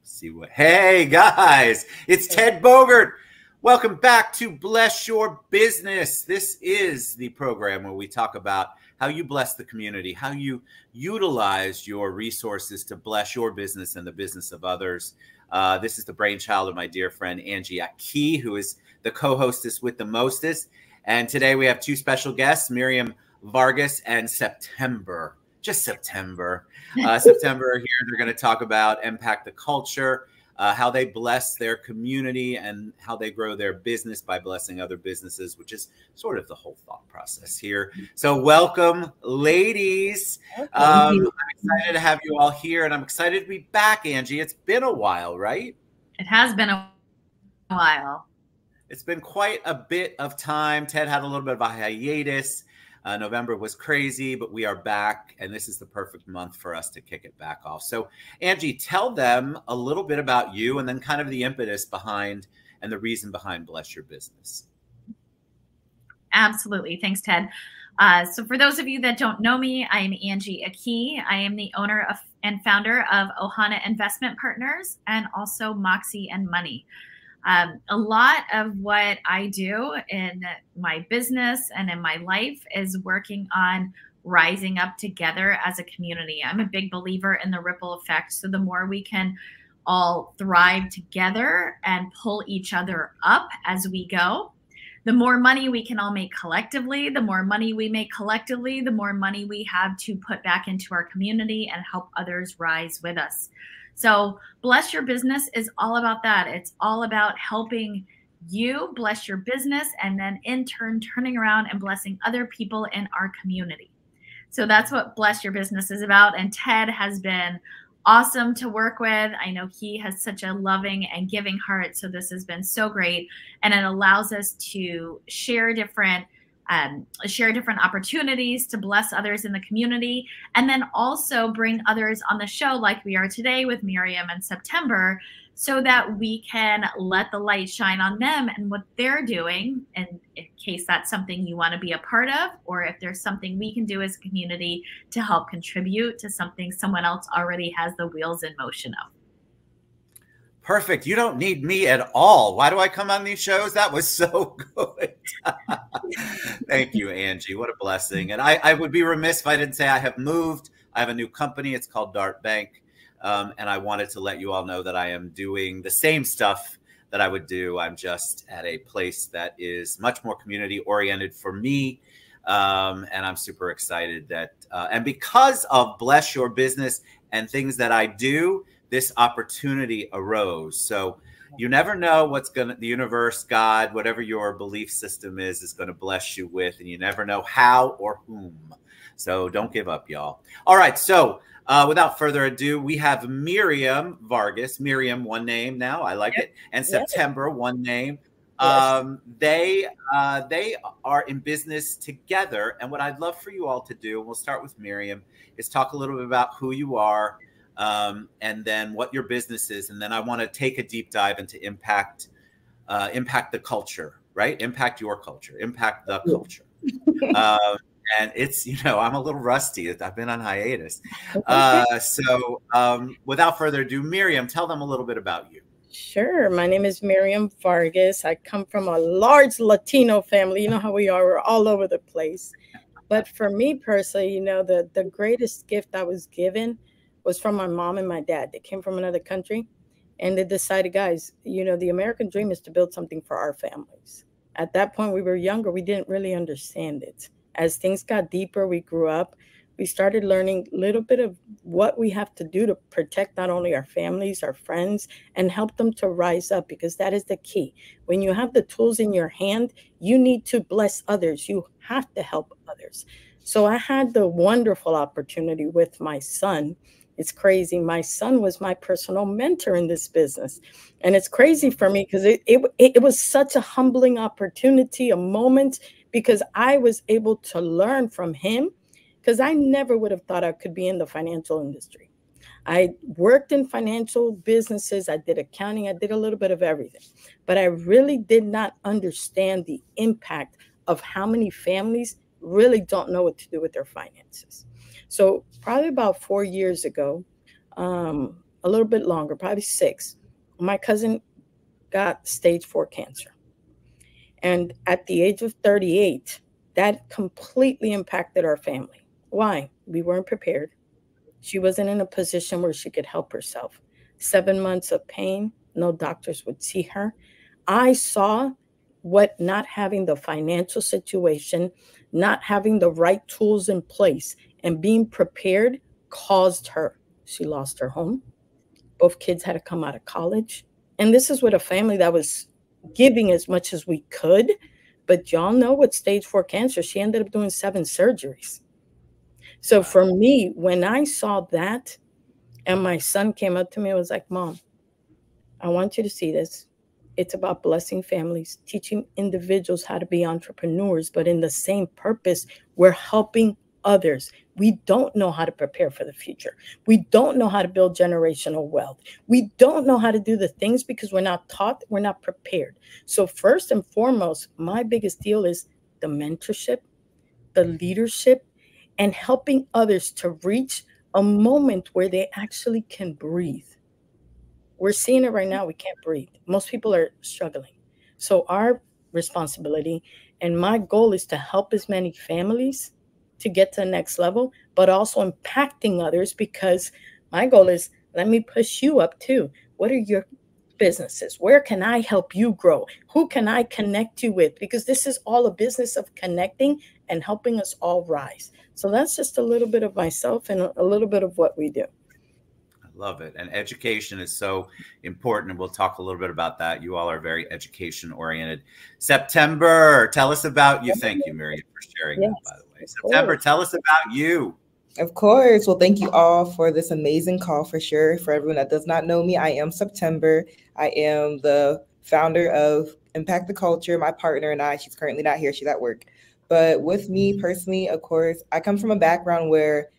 See what? Hey guys, it's Ted Bogert. Welcome back to Bless Your Business. This is the program where we talk about how you bless the community, how you utilize your resources to bless your business and the business of others. This is the brainchild of my dear friend Angie Aki, who is the co-hostess with the mostest. And today we have two special guests, Miriam, Vargas, and September. Just September. September here, they're going to talk about Impact the culture, how they bless their community and how they grow their business by blessing other businesses, which is sort of the whole thought process here. So welcome, ladies. I'm excited to have you all here, and I'm excited to be back, Angie. It's been a while, right? It has been a while. It's been quite a bit of time. Ted had a little bit of a hiatus. November was crazy, but we are back, and this is the perfect month for us to kick it back off. So, Angie, tell them a little bit about you and then kind of the impetus behind and the reason behind Bless Your Business. Absolutely. Thanks, Ted. So for those of you that don't know me, I am Angie Aki. I am the owner and founder of Ohana Investment Partners and also Moxie and Money. A lot of what I do in my business and in my life is working on rising up together as a community. I'm a big believer in the ripple effect. So the more we can all thrive together and pull each other up as we go, the more money we can all make collectively. The more money we make collectively, the more money we have to put back into our community and help others rise with us. So Bless Your Business is all about that. It's all about helping you bless your business and then in turn turning around and blessing other people in our community. So that's what Bless Your Business is about. And Ted has been awesome to work with. I know he has such a loving and giving heart. So this has been so great. And it allows us to share different opportunities to bless others in the community, and then also bring others on the show like we are today with Miriam and September, so that we can let the light shine on them and what they're doing, and in case that's something you want to be a part of, or if there's something we can do as a community to help contribute to something someone else already has the wheels in motion of. Perfect. You don't need me at all. Why do I come on these shows? That was so good. Thank you, Angie. What a blessing. And I would be remiss if I didn't say I have moved. I have a new company. It's called Dart Bank. And I wanted to let you all know that I am doing the same stuff that I would do. I'm just at a place that is much more community oriented for me. And I'm super excited that, and because of Bless Your Business and things that I do, this opportunity arose. So you never know what's the universe, God, whatever your belief system is going to bless you with, and you never know how or whom. So don't give up, y'all. All right. So without further ado, we have Miriam Vargas. Miriam, one name now. I like it. And September, one name. Yes. They are in business together. And what I'd love for you all to do, and we'll start with Miriam, is talk a little bit about who you are, and then what your business is. And then I want to take a deep dive into impact the culture, right? Impact your culture, impact the culture. And it's, I'm a little rusty. I've been on hiatus. So without further ado, Miriam, tell them a little bit about you. Sure. My name is Miriam Vargas. I come from a large Latino family. You know how we are. We're all over the place. But for me personally, the greatest gift I was given was from my mom and my dad. They came from another country, and they decided, guys, the American dream is to build something for our families. At that point, we were younger. We didn't really understand it. As things got deeper, we grew up. We started learning a little bit of what we have to do to protect not only our families, our friends, and help them to rise up, because that is the key. When you have the tools in your hand, you need to bless others. You have to help others. So I had the wonderful opportunity with my son. It's crazy. My son was my personal mentor in this business. And it's crazy for me because it was such a humbling opportunity, a moment, because I was able to learn from him, because I never would have thought I could be in the financial industry. I worked in financial businesses. I did accounting. I did a little bit of everything. But I really did not understand the impact of how many families really don't know what to do with their finances. So probably about 4 years ago, a little bit longer, probably 6, my cousin got stage 4 cancer. And at the age of 38, that completely impacted our family. Why? We weren't prepared. She wasn't in a position where she could help herself. 7 months of pain, no doctors would see her. I saw what not having the financial situation, not having the right tools in place, and being prepared caused her. She lost her home. Both kids had to come out of college. And this is with a family that was giving as much as we could. But y'all know with stage 4 cancer, she ended up doing 7 surgeries. So for me, when I saw that, and my son came up to me and was like, Mom, I want you to see this. It's about blessing families, teaching individuals how to be entrepreneurs, but in the same purpose, we're helping others. We don't know how to prepare for the future. We don't know how to build generational wealth. We don't know how to do the things because we're not taught, we're not prepared. So first and foremost, my biggest deal is the mentorship, the leadership, and helping others to reach a moment where they actually can breathe. We're seeing it right now. We can't breathe. Most people are struggling. So our responsibility and my goal is to help as many families to get to the next level, but also impacting others, because my goal is, let me push you up too. What are your businesses? Where can I help you grow? Who can I connect you with? Because this is all a business of connecting and helping us all rise. So that's just a little bit of myself and a little bit of what we do. Love it. And education is so important. And we'll talk a little bit about that. You all are very education oriented. September, tell us about you. Thank you, Miriam, for sharing that, by the way. September, tell us about you. Of course. Well, thank you all for this amazing call for sure. For everyone that does not know me, I am September. I am the founder of Impact the Culture. My partner and I, she's currently not here. She's at work. But with me personally, of course, I come from a background where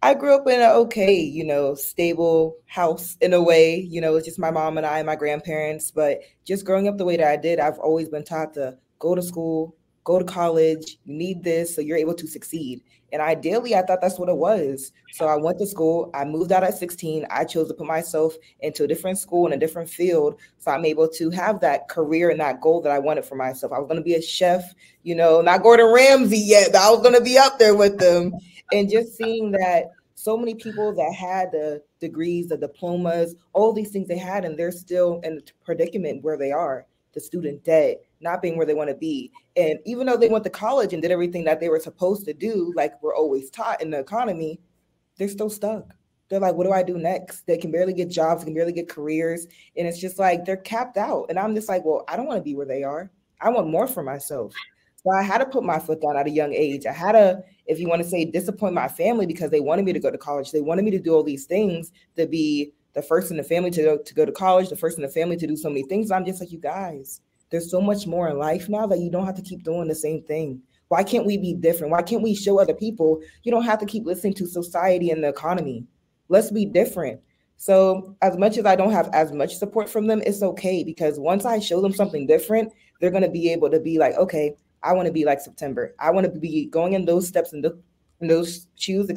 I grew up in an okay, stable house in a way, it's just my mom and I and my grandparents. But just growing up the way that I did, I've always been taught to go to school, go to college, you need this so you're able to succeed. And ideally, I thought that's what it was. So I went to school. I moved out at 16. I chose to put myself into a different school in a different field. So I'm able to have that career and that goal that I wanted for myself. I was going to be a chef, not Gordon Ramsay yet, but I was going to be up there with them. And just seeing that so many people that had the degrees, the diplomas, all these things they had, and they're still in the predicament where they are, the student debt, not being where they want to be. And even though they went to college and did everything that they were supposed to do, like we're always taught in the economy, they're still stuck. They're like, what do I do next? They can barely get jobs, can barely get careers. And it's just like, they're capped out. And I'm just like, well, I don't want to be where they are. I want more for myself. So I had to put my foot down at a young age. I had to, if you want to say, disappoint my family because they wanted me to go to college. They wanted me to do all these things, to be the first in the family to go to college, the first in the family to do so many things. I'm just like, you guys, there's so much more in life now that you don't have to keep doing the same thing. Why can't we be different? Why can't we show other people you don't have to keep listening to society and the economy? Let's be different. So as much as I don't have as much support from them, it's okay, because once I show them something different, they're going to be able to be like, okay, I want to be like September. I want to be going in those steps and in those shoes,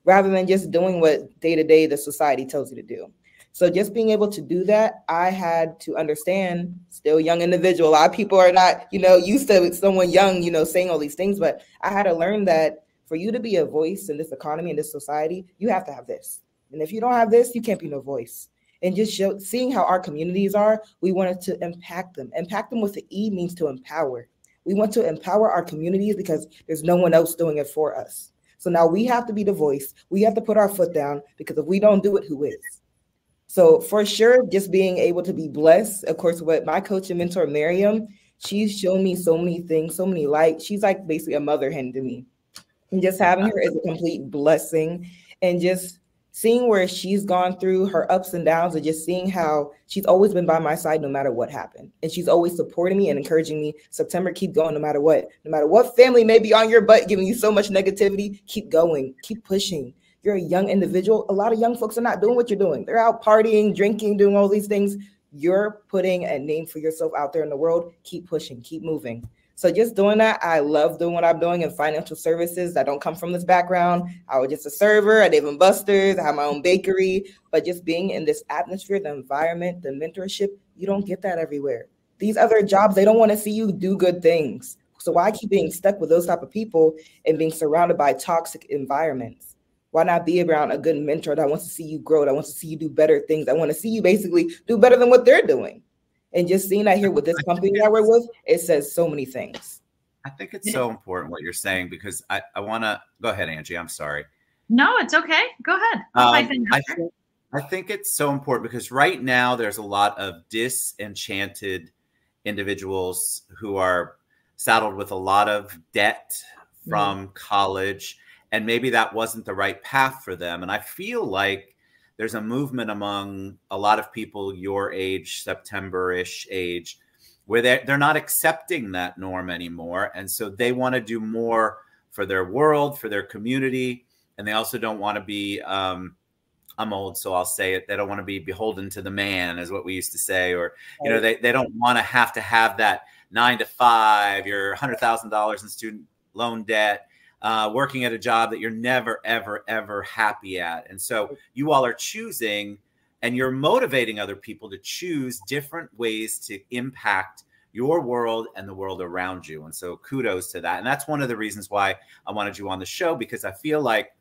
rather than just doing what day to day the society tells you to do. So just being able to do that, I had to understand, still young individual. A lot of people are not, used to someone young, saying all these things, but I had to learn that for you to be a voice in this economy, in this society, you have to have this. And if you don't have this, you can't be no voice. And just seeing how our communities are, we wanted to impact them. Impact them with the E means to empower. We want to empower our communities because there's no one else doing it for us. So now we have to be the voice. We have to put our foot down, because if we don't do it, who is? So for sure, just being able to be blessed, of course, with my coach and mentor, Miriam, she's shown me so many things, so many light. She's like basically a mother hen to me. And just having her is a complete blessing. And just seeing where she's gone through her ups and downs, and just seeing how she's always been by my side no matter what happened. And she's always supporting me and encouraging me, September, keep going no matter what family may be on your butt, giving you so much negativity, keep going, keep pushing. You're a young individual. A lot of young folks are not doing what you're doing. They're out partying, drinking, doing all these things. You're putting a name for yourself out there in the world. Keep pushing, keep moving. So just doing that, I love doing what I'm doing in financial services. I don't come from this background. I was just a server at Dave & Buster's. I have my own bakery. But just being in this atmosphere, the environment, the mentorship, you don't get that everywhere. These other jobs, they don't want to see you do good things. So why keep being stuck with those type of people and being surrounded by toxic environments? Why not be around a good mentor that wants to see you grow, that wants to see you do better things, that want to see you basically do better than what they're doing? And just seeing that here with this company that we're with, it says so many things. I think it's so important what you're saying, because I want to go ahead, Angie. I'm sorry. No, it's okay. Go ahead. I think it's so important because right now there's a lot of disenchanted individuals who are saddled with a lot of debt from college, and maybe that wasn't the right path for them. And I feel like there's a movement among a lot of people your age, September-ish age, where they're not accepting that norm anymore. And so they want to do more for their world, for their community. And they also don't want to be, I'm old, so I'll say it, they don't want to be beholden to the man, is what we used to say. Or, you know, they don't want to have that 9 to 5, your $100,000 in student loan debt, working at a job that you're never, ever, ever happy at. And so you all are choosing, and you're motivating other people to choose different ways to impact your world and the world around you. And so kudos to that. And that's one of the reasons why I wanted you on the show, because I feel like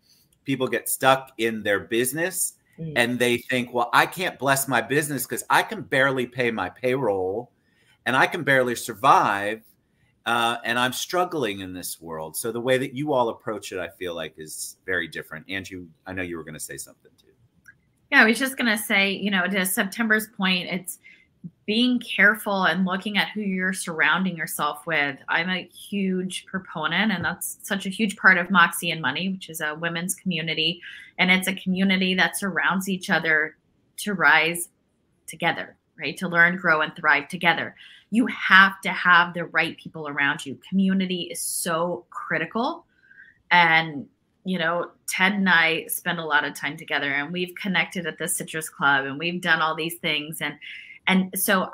people get stuck in their business and they think, well, I can't bless my business because I can barely pay my payroll and I can barely survive. And I'm struggling in this world. So the way that you all approach it, I feel like, is very different. Angie, I know you were going to say something too. Yeah, I was just going to say, you know, to September's point, it's being careful and looking at who you're surrounding yourself with. I'm a huge proponent, and that's such a huge part of Moxie and Money, which is a women's community. And it's a community that surrounds each other to rise together, right? To learn, grow, and thrive together. You have to have the right people around you. Community is so critical. And, you know, Ted and I spend a lot of time together, and we've connected at the Citrus Club, and we've done all these things. And so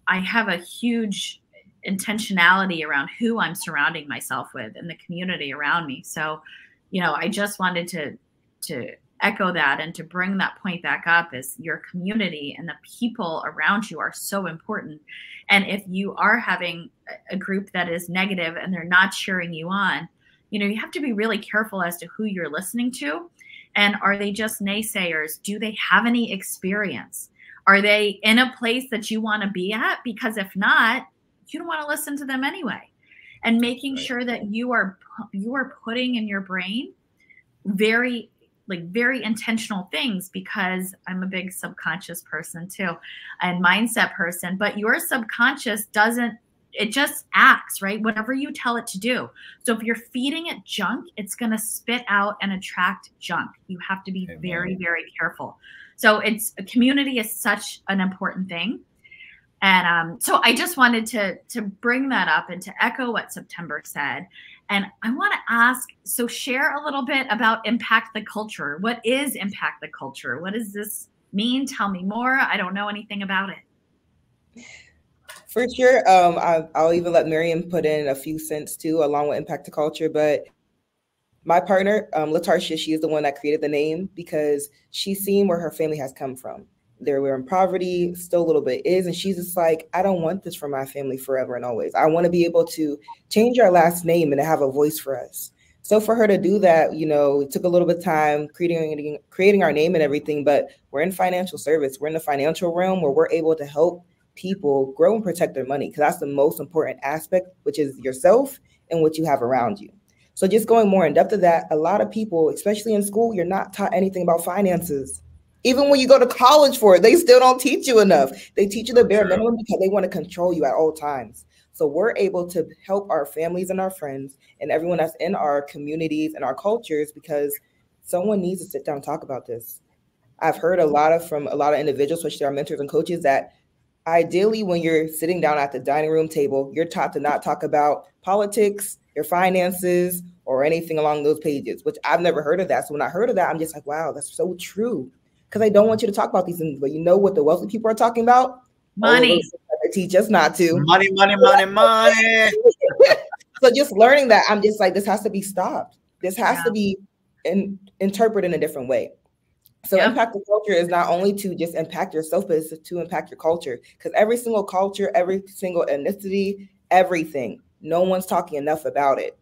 I have a huge intentionality around who I'm surrounding myself with and the community around me. So, you know, I just wanted to echo that and to bring that point back up, is your community and the people around you are so important. And if you are having a group that is negative and they're not cheering you on, you know, you have to be really careful as to who you're listening to. And are they just naysayers? Do they have any experience? Are they in a place that you want to be at? Because if not, you don't want to listen to them anyway. And making sure that you are putting in your brain very intentional things, because I'm a big subconscious person too, and mindset person, but your subconscious it just acts, right? Whatever you tell it to do. So if you're feeding it junk, it's going to spit out and attract junk. You have to be very, very careful. So a community is such an important thing. And so I just wanted to bring that up and to echo what September said. And I want to ask, so share a little bit about Impact the Culture. What is Impact the Culture? What does this mean? Tell me more. I don't know anything about it. For sure. I'll even let Miriam put in a few cents too, along with Impact the Culture. But my partner, Latarsha, she is the one that created the name, because she's seen where her family has come from. They were in poverty, still a little bit is, and she's just like, I don't want this for my family forever and always. I want to be able to change our last name and to have a voice for us. So for her to do that, you know, it took a little bit of time creating our name and everything, but we're in financial service. We're in the financial realm where we're able to help people grow and protect their money, because that's the most important aspect, which is yourself and what you have around you. So just going more in depth of that, a lot of people, especially in school, you're not taught anything about finances. Even when you go to college for it, they still don't teach you enough. They teach you the bare minimum because they want to control you at all times. So we're able to help our families and our friends and everyone that's in our communities and our cultures, because someone needs to sit down and talk about this. I've heard from a lot of individuals, especially our mentors and coaches, that ideally when you're sitting down at the dining room table, you're taught to not talk about politics, your finances, or anything along those pages, which I've never heard of that. So when I heard of that, I'm just like, wow, that's so true. Because I don't want you to talk about these things, but you know what the wealthy people are talking about? Money. They teach us not to. Money, money, money, money. So just learning that, I'm just like, this has to be stopped. This has to be interpreted in a different way. So impact the culture is not only to just impact yourself, but it's to impact your culture. Because every single culture, every single ethnicity, everything, no one's talking enough about it.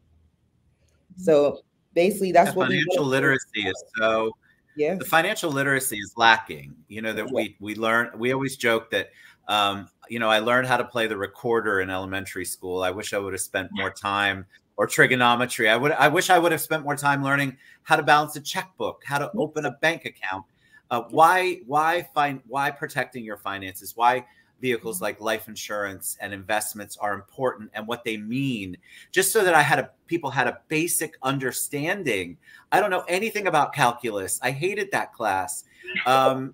So basically, that's what financial literacy is so. The financial literacy is lacking. You know that we learn. We always joke that you know, I learned how to play the recorder in elementary school. I wish I would have spent more time, or trigonometry. I wish I would have spent more time learning how to balance a checkbook, how to open a bank account. Why protecting your finances? Why vehicles like life insurance and investments are important and what they mean, just so that people had a basic understanding. I don't know anything about calculus. I hated that class. Now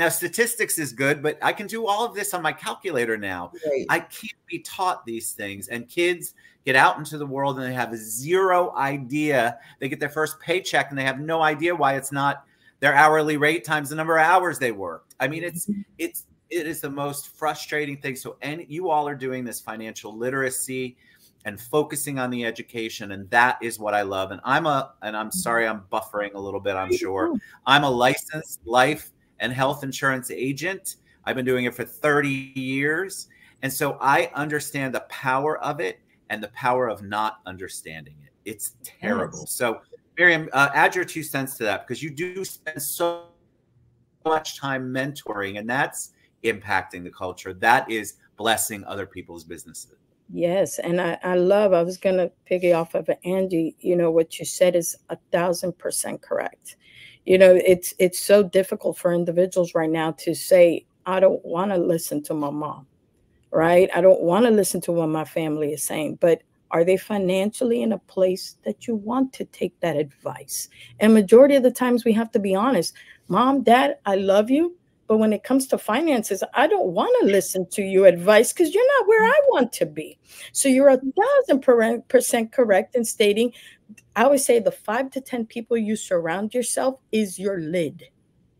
statistics is good, but I can do all of this on my calculator now. Right. I can't be taught these things, and kids get out into the world and they have zero idea. They get their first paycheck and they have no idea why it's not their hourly rate times the number of hours they worked. I mean, it is the most frustrating thing. So, and you all are doing this financial literacy and focusing on the education, and that is what I love. And I'm sorry, I'm buffering a little bit, I'm sure. I'm a licensed life and health insurance agent. I've been doing it for 30 years. And so I understand the power of it and the power of not understanding it. It's terrible. Yes. So Miriam, add your 2 cents to that, because you do spend so much time mentoring, and that's impacting the culture. That is blessing other people's businesses. Yes. And I was going to piggy off of Angie. You know, what you said is 1,000% correct. You know, it's so difficult for individuals right now to say, I don't want to listen to my mom, right? I don't want to listen to what my family is saying. But are they financially in a place that you want to take that advice? And majority of the times we have to be honest. Mom, Dad, I love you. But when it comes to finances, I don't want to listen to your advice because you're not where I want to be. So you're 1,000% correct in stating, I always say the 5 to 10 people you surround yourself is your lid.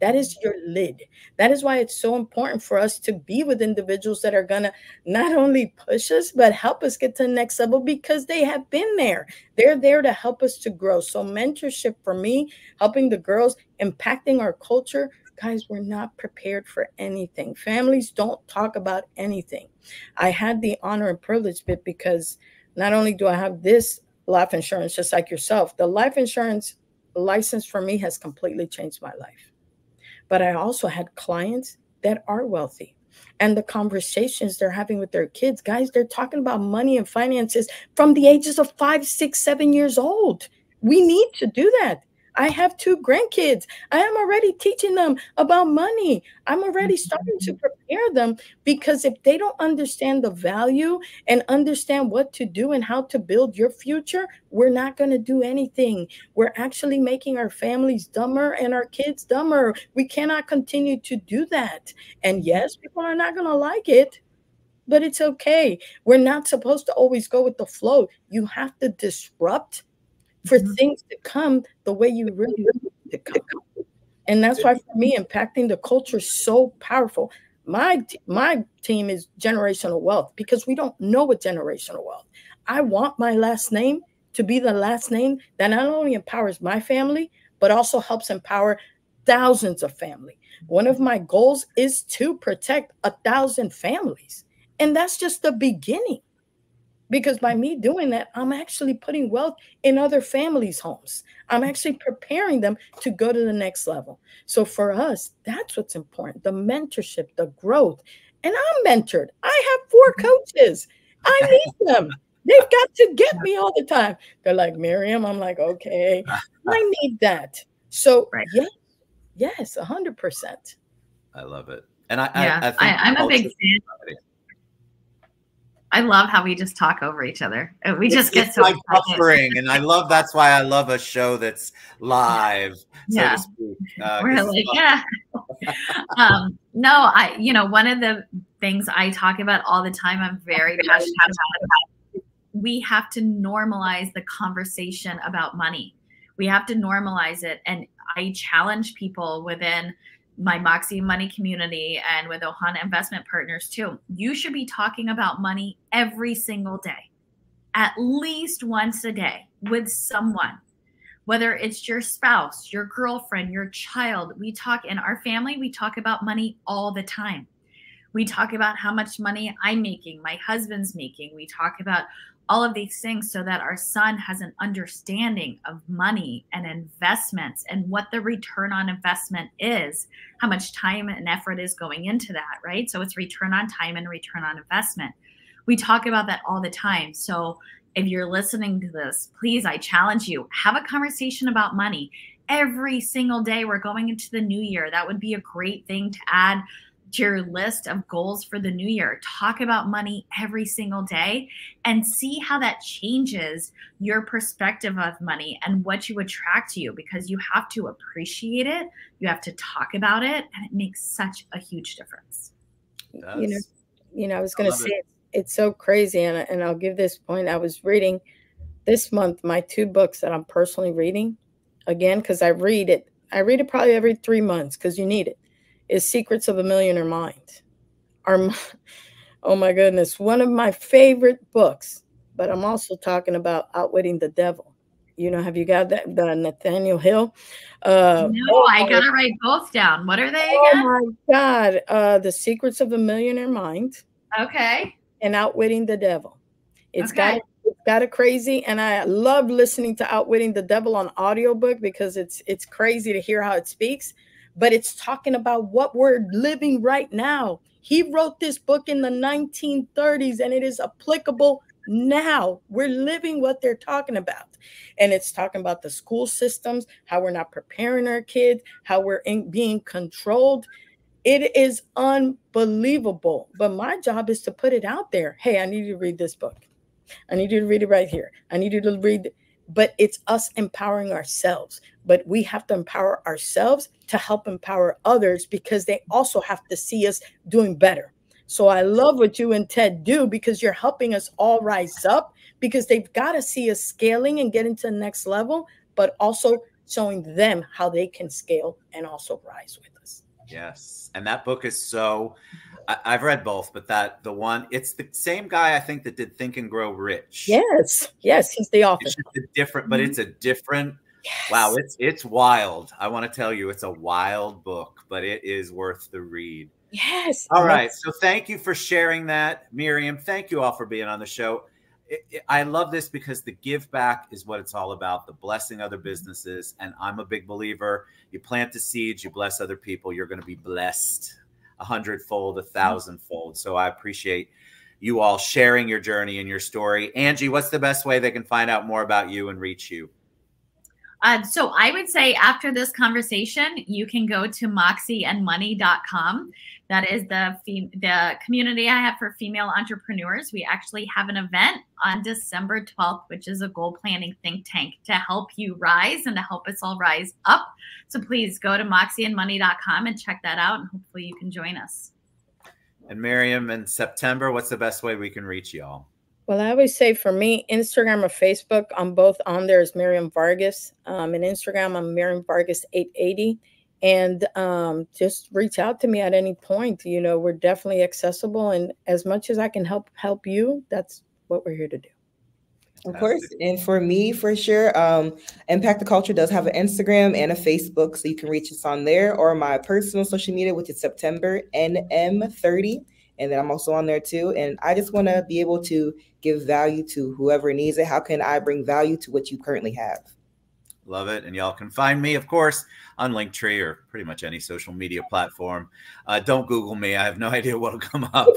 That is your lid. That is why it's so important for us to be with individuals that are going to not only push us, but help us get to the next level, because they have been there. They're there to help us to grow. So mentorship for me, helping the girls, impacting our culture. Guys, we're not prepared for anything. Families don't talk about anything. I had the honor and privilege bit, because not only do I have this life insurance, just like yourself, the life insurance license for me has completely changed my life. But I also had clients that are wealthy, and the conversations they're having with their kids, guys, they're talking about money and finances from the ages of 5, 6, 7 years old. We need to do that. I have 2 grandkids. I am already teaching them about money. I'm already starting to prepare them, because if they don't understand the value and understand what to do and how to build your future, we're not going to do anything. We're actually making our families dumber and our kids dumber. We cannot continue to do that. And yes, people are not going to like it, but it's okay. We're not supposed to always go with the flow. You have to disrupt for things to come the way you really want it to come. And that's why for me, impacting the culture is so powerful. My team is generational wealth, because we don't know what generational wealth. I want my last name to be the last name that not only empowers my family, but also helps empower thousands of families. One of my goals is to protect 1,000 families. And that's just the beginning. Because by me doing that, I'm actually putting wealth in other families' homes. I'm actually preparing them to go to the next level. So for us, that's what's important, the mentorship, the growth. And I'm mentored. I have 4 coaches. I need them. They've got to get me all the time. They're like, Miriam, I'm like, okay, I need that. So yes, 100%. I love it. And I'm a big fan. I love how we just talk over each other. We just get so like buffering, and I love, that's why I love a show that's live, so to speak. We're like, no, you know, one of the things I talk about all the time, I'm very passionate about, we have to normalize the conversation about money. We have to normalize it. And I challenge people within my Moxie Money community and with Ohana Investment Partners too. You should be talking about money every single day. at least once a day with someone, whether it's your spouse, your girlfriend, your child. We talk in our family, we talk about money all the time. We talk about how much money I'm making, my husband's making. We talk about all of these things so that our son has an understanding of money and investments and what the return on investment is, how much time and effort is going into that, right? So it's return on time and return on investment. We talk about that all the time. So if you're listening to this, please, I challenge you, have a conversation about money. Every single day we're going into the new year. That would be a great thing to add to your list of goals for the new year. Talk about money every single day and see how that changes your perspective of money and what you attract to you, because you have to appreciate it. You have to talk about it, and it makes such a huge difference. You know, I was going to say it's so crazy. And I'll give this point. I was reading this month, my 2 books that I'm personally reading again, because I read it probably every 3 months because you need it. Is Secrets of a Millionaire Mind. Oh my goodness, one of my favorite books. But I'm also talking about Outwitting the Devil. You know, have you got that? The Nathaniel Hill. No, I gotta write both down. What are they again? Oh my God, The Secrets of a Millionaire Mind. Okay. And Outwitting the Devil. It's got a crazy, and I love listening to Outwitting the Devil on audiobook because it's crazy to hear how it speaks. But it's talking about what we're living right now. He wrote this book in the 1930s, and it is applicable now. We're living what they're talking about. And it's talking about the school systems, how we're not preparing our kids, how we're being controlled. It is unbelievable. But my job is to put it out there. Hey, I need you to read this book. I need you to read it right here. I need you to read. But it's us empowering ourselves. But we have to empower ourselves to help empower others, because they also have to see us doing better. So I love what you and Ted do, because you're helping us all rise up, because they've got to see us scaling and getting to the next level, but also showing them how they can scale and also rise with us. Yes. And that book is so, I've read both, but it's the same guy, I think, that did Think and Grow Rich. Yes. Yes. He's the author. It's just a different, but it's a different, yes. Wow. It's wild. I want to tell you, it's a wild book, but it is worth the read. Yes. All right. So thank you for sharing that, Miriam. Thank you all for being on the show. I love this because the give back is what it's all about, the blessing other businesses. And I'm a big believer. You plant the seeds, you bless other people, you're going to be blessed 100-fold, 1,000-fold. So I appreciate you all sharing your journey and your story. Angie, what's the best way they can find out more about you and reach you? So I would say after this conversation, you can go to moxieandmoney.com. That is the community I have for female entrepreneurs. We actually have an event on December 12th, which is a goal planning think tank to help you rise and to help us all rise up. So please go to moxieandmoney.com and check that out, and hopefully you can join us. And Miriam, in September, what's the best way we can reach y'all? Well, I always say for me, Instagram or Facebook, I'm both on there as Miriam Vargas. And Instagram, I'm Miriam Vargas 880. And just reach out to me at any point. You know, we're definitely accessible. And as much as I can help you, that's what we're here to do. Of course. And for me, for sure, Impact the Culture does have an Instagram and a Facebook. So you can reach us on there, or my personal social media, which is September NM30. And then I'm also on there too. And I just want to be able to give value to whoever needs it. How can I bring value to what you currently have? Love it. And y'all can find me, of course, on Linktree or pretty much any social media platform. Don't Google me. I have no idea what will come up.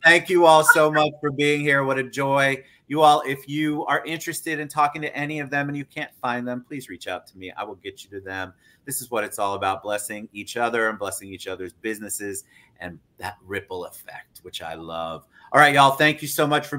Thank you all so much for being here. What a joy. You all, if you are interested in talking to any of them and you can't find them, please reach out to me. I will get you to them. This is what it's all about, blessing each other and blessing each other's businesses and that ripple effect, which I love. All right, y'all. Thank you so much for being